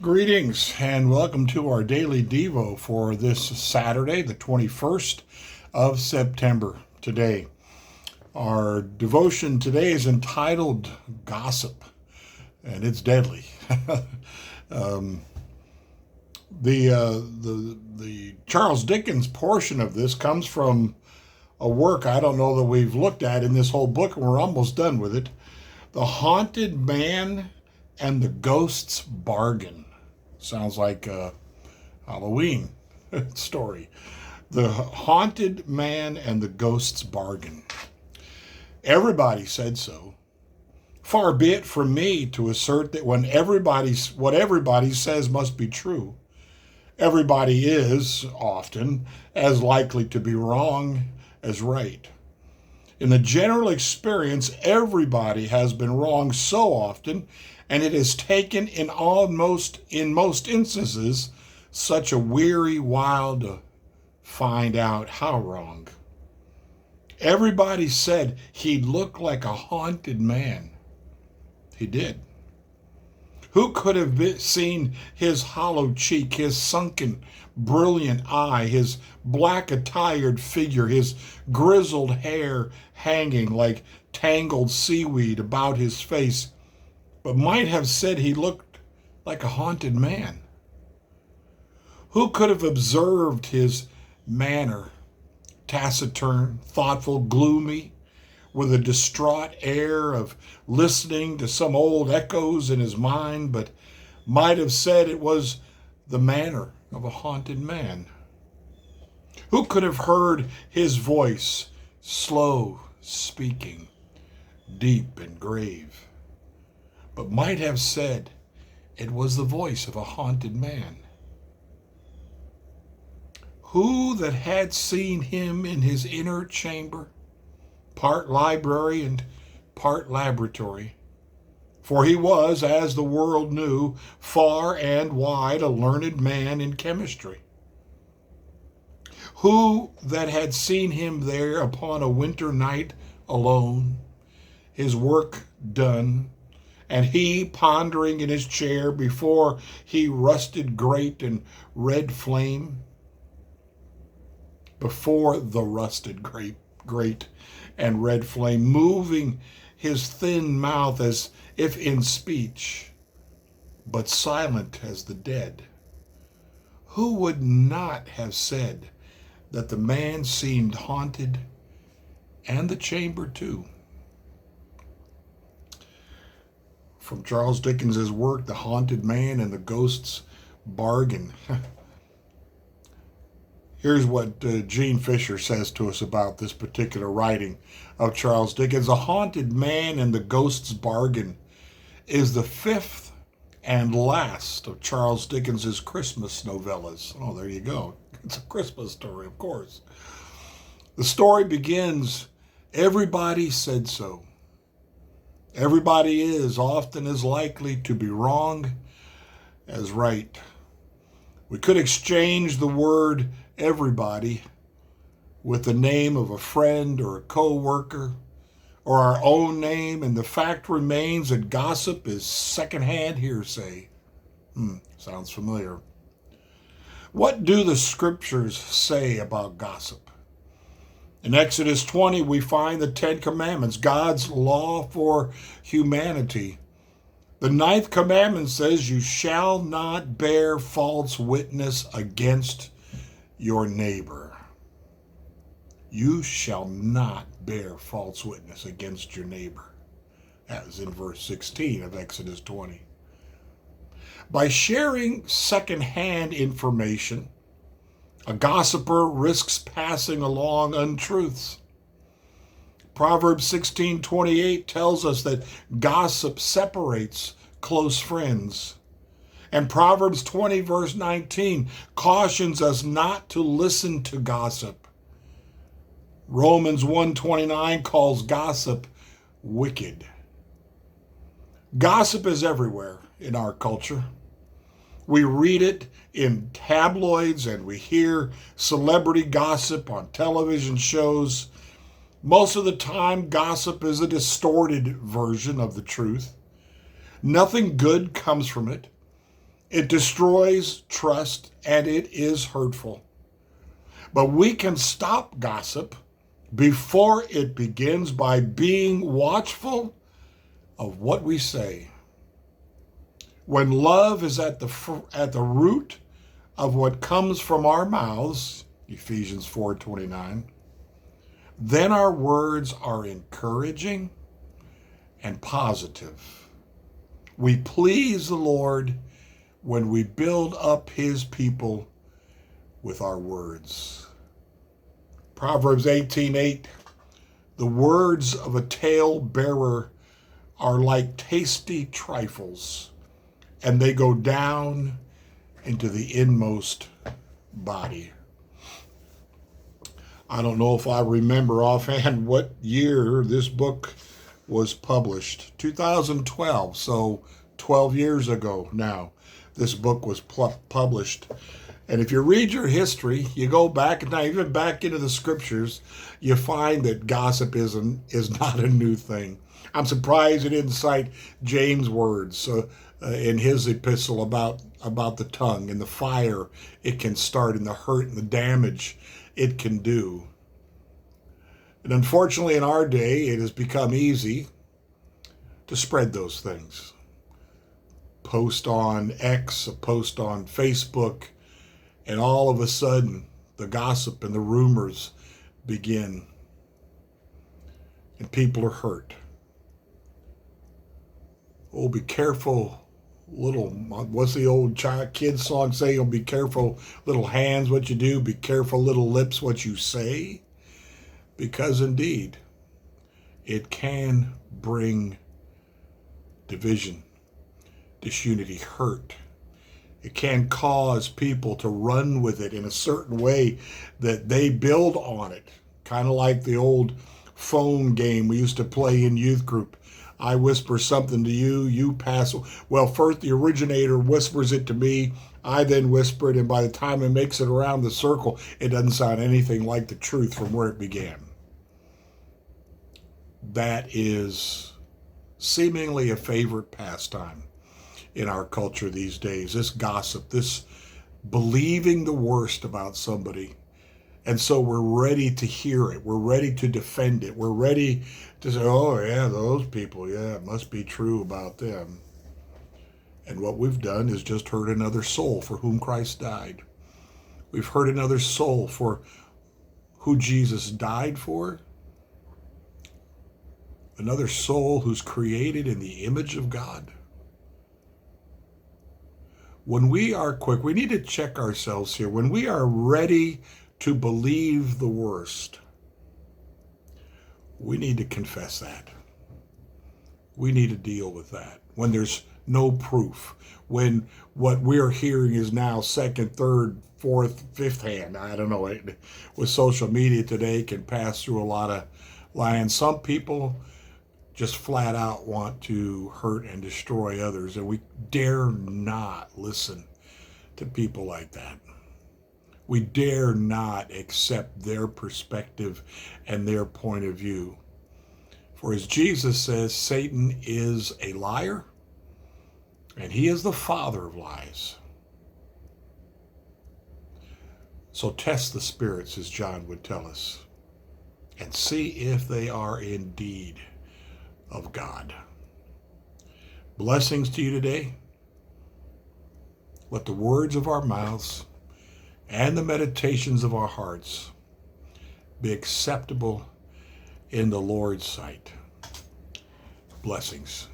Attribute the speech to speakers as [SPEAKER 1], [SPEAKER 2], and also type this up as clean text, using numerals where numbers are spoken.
[SPEAKER 1] Greetings and welcome to our daily Devo for this Saturday, the 21st of September. Today, our devotion today is entitled Gossip, and it's deadly. The Charles Dickens portion of this comes from a work I don't know that we've looked at in this whole book, and we're almost done with it. The Haunted Man and the Ghost's Bargain. Sounds like a Halloween story. The Haunted Man and the Ghost's Bargain. Everybody said so. Far be it from me to assert that what everybody says must be true. Everybody is often as likely to be wrong as right. In the general experience, everybody has been wrong so often, and it has taken in most instances such a weary while to find out how wrong. Everybody said he looked like a haunted man. He did. Who could have seen his hollow cheek, his sunken, brilliant eye, his black-attired figure, his grizzled hair hanging like tangled seaweed about his face, but might have said he looked like a haunted man? Who could have observed his manner, taciturn, thoughtful, gloomy, with a distraught air of listening to some old echoes in his mind, but might have said it was the manner of a haunted man? Who could have heard his voice, slow speaking, deep and grave, but might have said it was the voice of a haunted man? Who that had seen him in his inner chamber, part library and part laboratory, for he was, as the world knew, far and wide a learned man in chemistry. Who that had seen him there upon a winter night alone, his work done, and he pondering in his chair before he rusted grate and red flame, before the rusted grate and red flame, moving his thin mouth as if in speech, but silent as the dead? Who would not have said that the man seemed haunted, and the chamber too? From Charles Dickens' work, The Haunted Man and the Ghost's Bargain. Here's what Gene Fisher says to us about this particular writing of Charles Dickens. The Haunted Man and the Ghost's Bargain is the fifth and last of Charles Dickens' Christmas novellas. Oh, there you go. It's a Christmas story, of course. The story begins, everybody said so. Everybody is often as likely to be wrong as right. We could exchange the word everybody with the name of a friend or a co-worker or our own name, and the fact remains that gossip is secondhand hearsay. Sounds familiar. What do the scriptures say about gossip? In Exodus 20, we find the Ten Commandments, God's law for humanity. The ninth commandment says, you shall not bear false witness against your neighbor. You shall not bear false witness against your neighbor. That is in verse 16 of Exodus 20. By sharing secondhand information, a gossiper risks passing along untruths. Proverbs 16:28 tells us that gossip separates close friends. And Proverbs 20 verse 19 cautions us not to listen to gossip. Romans 1:29 calls gossip wicked. Gossip is everywhere in our culture. We read it in tabloids and we hear celebrity gossip on television shows. Most of the time, gossip is a distorted version of the truth. Nothing good comes from it. It destroys trust, and it is hurtful. But we can stop gossip before it begins by being watchful of what we say. When love is at the root of what comes from our mouths, Ephesians 4:29, then our words are encouraging and positive. We please the Lord when we build up his people with our words. Proverbs 18:8, the words of a tale-bearer are like tasty trifles, and they go down into the inmost body. I don't know if I remember offhand what year this book was published. 2012, so 12 years ago now, this book was published. And if you read your history, you go back, and even back into the scriptures, you find that gossip is not a new thing. I'm surprised it didn't cite James' words in his epistle about the tongue and the fire it can start and the hurt and the damage it can do. And unfortunately, in our day, it has become easy to spread those things. Post on X, a post on Facebook, and all of a sudden, the gossip and the rumors begin, and people are hurt. Oh, be careful, what's the old kid song say? Oh, be careful, little hands, what you do. Be careful, little lips, what you say. Because indeed, it can bring division, disunity, hurt. It can cause people to run with it in a certain way that they build on it. Kind of like the old phone game we used to play in youth group. I whisper something to you, you pass. Well, first the originator whispers it to me, I then whisper it, and by the time it makes it around the circle, it doesn't sound anything like the truth from where it began. That is seemingly a favorite pastime in our culture these days. This gossip, this believing the worst about somebody. And so we're ready to hear it. We're ready to defend it. We're ready to say, oh yeah, those people, yeah, it must be true about them. And what we've done is just hurt another soul for whom Christ died. We've hurt another soul for who Jesus died for. Another soul who's created in the image of God. When we are quick, we need to check ourselves here. When we are ready to believe the worst, we need to confess that. We need to deal with that. When there's no proof, when what we're hearing is now second, third, fourth, fifth hand, I don't know, with social media today can pass through a lot of lines. Some people just flat out want to hurt and destroy others, and we dare not listen to people like that. We dare not accept their perspective and their point of view. For as Jesus says, Satan is a liar, and he is the father of lies. So test the spirits, as John would tell us, and see if they are indeed of God. Blessings to you today. Let the words of our mouths and the meditations of our hearts be acceptable in the Lord's sight. Blessings.